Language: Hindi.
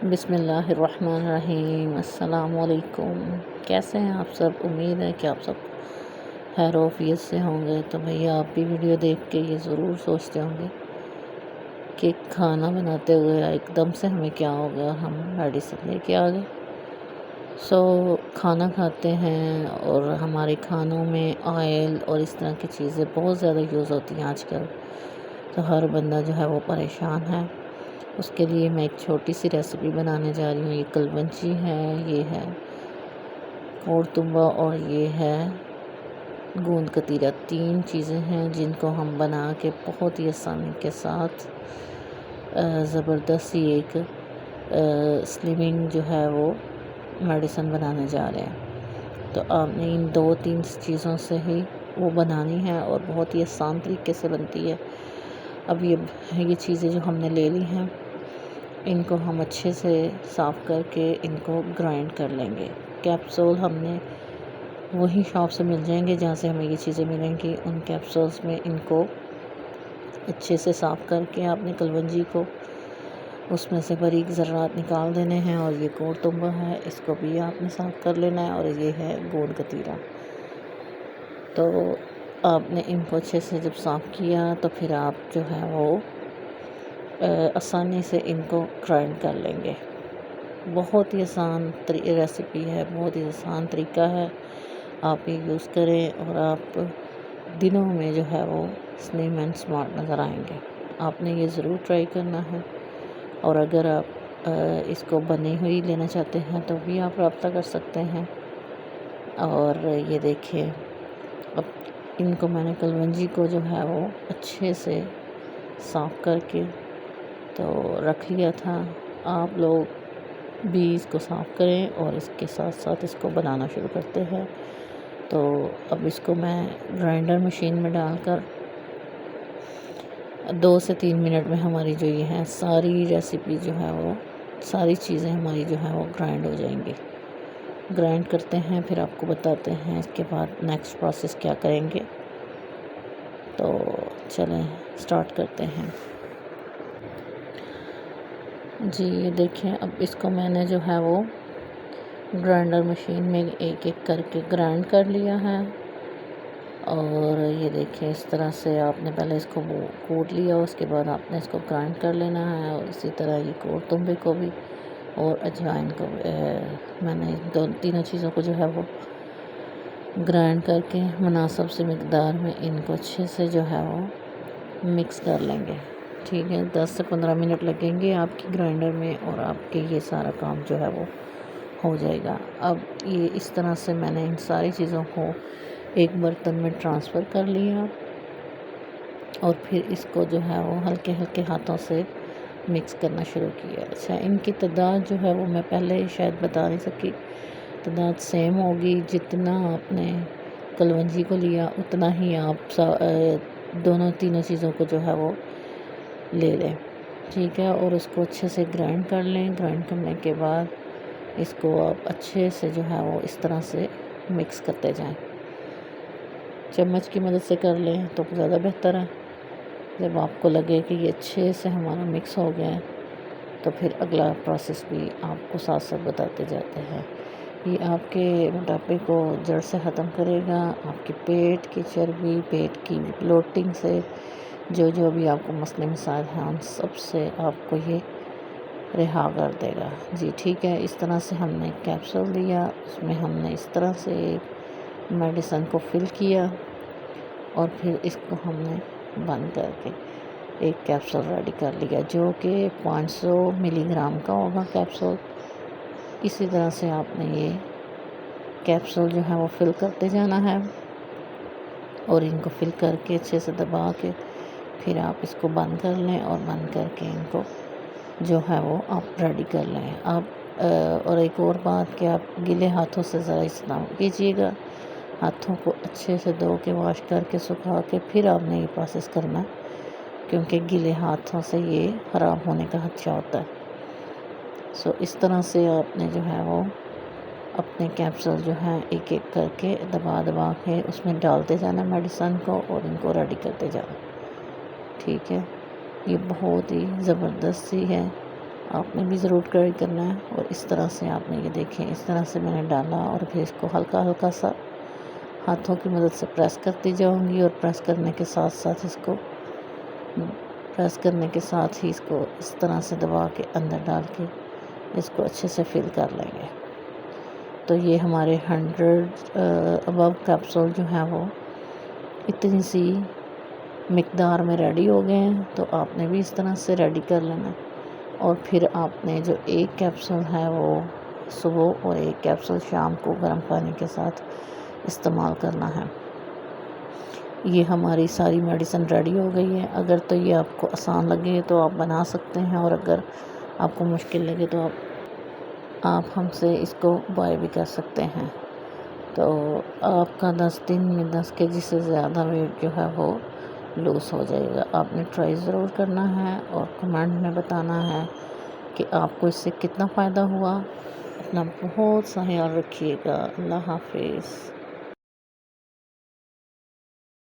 बिस्मिल्लाहिर्रहमानिर्रहीम। अस्सलाम वालेकुम। कैसे हैं आप सब? उम्मीद है कि आप सब खैर आफियत से होंगे। तो भैया आप भी वीडियो देख के ये ज़रूर सोचते होंगे कि खाना बनाते हुए एकदम से हमें क्या हो गया, हम मेडिसिन लेके आ गए। खाना खाते हैं और हमारे खानों में ऑयल और इस तरह की चीज़ें बहुत ज़्यादा यूज़ होती हैं आजकल। तो हर बंदा जो है वो परेशान है। उसके लिए मैं एक छोटी सी रेसिपी बनाने जा रही हूँ। ये कलवंजी है, ये है कोरतुम्बा और ये है गूंद कतीरा। 3 चीज़ें हैं जिनको हम बना के बहुत ही आसानी के साथ ज़बरदस्त सी एक स्लिमिंग जो है वो मेडिसिन बनाने जा रहे हैं। तो आपने इन 2-3 चीज़ों से ही वो बनानी है और बहुत ही आसान तरीके से बनती है। अब ये चीज़ें जो हमने ले ली हैं, इनको हम अच्छे से साफ़ करके इनको ग्राइंड कर लेंगे। कैप्सूल हमने वही शॉप से मिल जाएंगे जहाँ से हमें ये चीज़ें मिलेंगी। उन कैप्सूल्स में इनको अच्छे से साफ़ करके आपने कलवंजी को उसमें से बारीक ज़र्रात निकाल देने हैं। और ये कोरतुम्बा है, इसको भी आपने साफ़ कर लेना है। और ये है गूंद कतीरा। तो आपने इनको अच्छे से जब साफ़ किया तो फिर आप जो है वो आसानी से इनको ग्राइंड कर लेंगे। बहुत ही आसान रेसिपी है, बहुत ही आसान तरीका है। आप ये यूज़ करें और आप दिनों में जो है वो स्लिम एंड स्मार्ट नज़र आएंगे। आपने ये ज़रूर ट्राई करना है। और अगर आप इसको बनी हुई लेना चाहते हैं तो भी आप रब्ता कर सकते हैं। और ये देखिए, अब इनको मैंने कलवंजी को जो है वो अच्छे से साफ़ करके तो रख लिया था। आप लोग भी इसको साफ़ करें और इसके साथ साथ इसको बनाना शुरू करते हैं। तो अब इसको मैं ग्राइंडर मशीन में डालकर 2 से 3 मिनट में हमारी जो ये है सारी रेसिपी जो है वो सारी चीज़ें हमारी जो है वो ग्राइंड हो जाएंगी। ग्राइंड करते हैं, फिर आपको बताते हैं इसके बाद नेक्स्ट प्रोसेस क्या करेंगे। तो चलें स्टार्ट करते हैं। जी ये देखिए, अब इसको मैंने जो है वो ग्राइंडर मशीन में एक एक करके ग्राइंड कर लिया है। और ये देखिए, इस तरह से आपने पहले इसको कूट लिया, उसके बाद आपने इसको ग्राइंड कर लेना है। और इसी तरह ये कोरतुम्बे को भी और अजवाइन को मैंने तीनों चीज़ों को जो है वो ग्राइंड करके मुनासिब से मकदार में इनको अच्छे से जो है वो मिक्स कर लेंगे। ठीक है, 10 से 15 मिनट लगेंगे आपकी ग्राइंडर में और आपके ये सारा काम जो है वो हो जाएगा। अब ये इस तरह से मैंने इन सारी चीज़ों को एक बर्तन में ट्रांसफ़र कर लिया और फिर इसको जो है वो हल्के हल्के हाथों से मिक्स करना शुरू किया। अच्छा, इनकी तादाद जो है वो मैं पहले शायद बता नहीं सकी। तादाद सेम होगी, जितना आपने कलवंजी को लिया उतना ही आप दोनों तीनों चीज़ों को जो है वो ले लें। ठीक है, और उसको अच्छे से ग्राइंड कर लें। ग्राइंड करने के बाद इसको आप अच्छे से जो है वो इस तरह से मिक्स करते जाएं। चम्मच की मदद से कर लें तो ज़्यादा बेहतर है। जब आपको लगे कि ये अच्छे से हमारा मिक्स हो गया है तो फिर अगला प्रोसेस भी आपको साथ साथ बताते जाते हैं। ये आपके मोटापे को जड़ से ख़त्म करेगा। आपके पेट की चर्बी, पेट की ब्लोटिंग से जो भी आपको मसले मसाइल हैं उन सब से आपको ये रिहा कर देगा। जी ठीक है, इस तरह से हमने कैप्सूल दिया, उसमें हमने इस तरह से मेडिसिन को फिल किया और फिर इसको हमने बंद करके एक कैप्सूल रेडी कर लिया जो कि 500 मिलीग्राम का होगा कैप्सूल। इसी तरह से आपने ये कैप्सूल जो है वो फिल करते जाना है और इनको फिल करके अच्छे से दबा के फिर आप इसको बंद कर लें और बंद करके इनको जो है वो आप रेडी कर लें। आप और एक और बात कि आप गीले हाथों से ज़रा इस्तेमाल कीजिएगा। हाथों को अच्छे से धो के वॉश करके सुखा के फिर आपने ये प्रोसेस करना है, क्योंकि गीले हाथों से ये ख़राब होने का खदशा होता है। इस तरह से आपने जो है वो अपने कैप्सूल जो है एक एक करके दबा दबा के उसमें डालते जाना मेडिसिन को और इनको रेडी करते जाना। ठीक है, ये बहुत ही ज़बरदस्त सी है। आपने भी ज़रूर ट्राई करना है। और इस तरह से आपने ये देखें, इस तरह से मैंने डाला और फिर इसको हल्का हल्का सा हाथों की मदद से प्रेस करती जाऊंगी। और प्रेस करने के साथ ही इसको इस तरह से दबा के अंदर डाल के इसको अच्छे से फिल कर लेंगे। तो ये हमारे 100 अबव कैप्सूल जो हैं वो इतनी सी मिकदार में रेडी हो गए हैं। तो आपने भी इस तरह से रेडी कर लेना। और फिर आपने जो एक कैप्सूल है वो सुबह और एक कैप्सूल शाम को गर्म पानी के साथ इस्तेमाल करना है। ये हमारी सारी मेडिसिन रेडी हो गई है। अगर तो ये आपको आसान लगे तो आप बना सकते हैं, और अगर आपको मुश्किल लगे तो आप हमसे इसको बाय भी कर सकते हैं। तो आपका 10 दिन में 10 केजी से ज़्यादा वेट जो है वो लूज़ हो जाएगा। आपने ट्राई ज़रूर करना है और कमेंट में बताना है कि आपको इससे कितना फ़ायदा हुआ। अपना बहुत सा ख्याल रखिएगा। अल्लाह हाफिज़।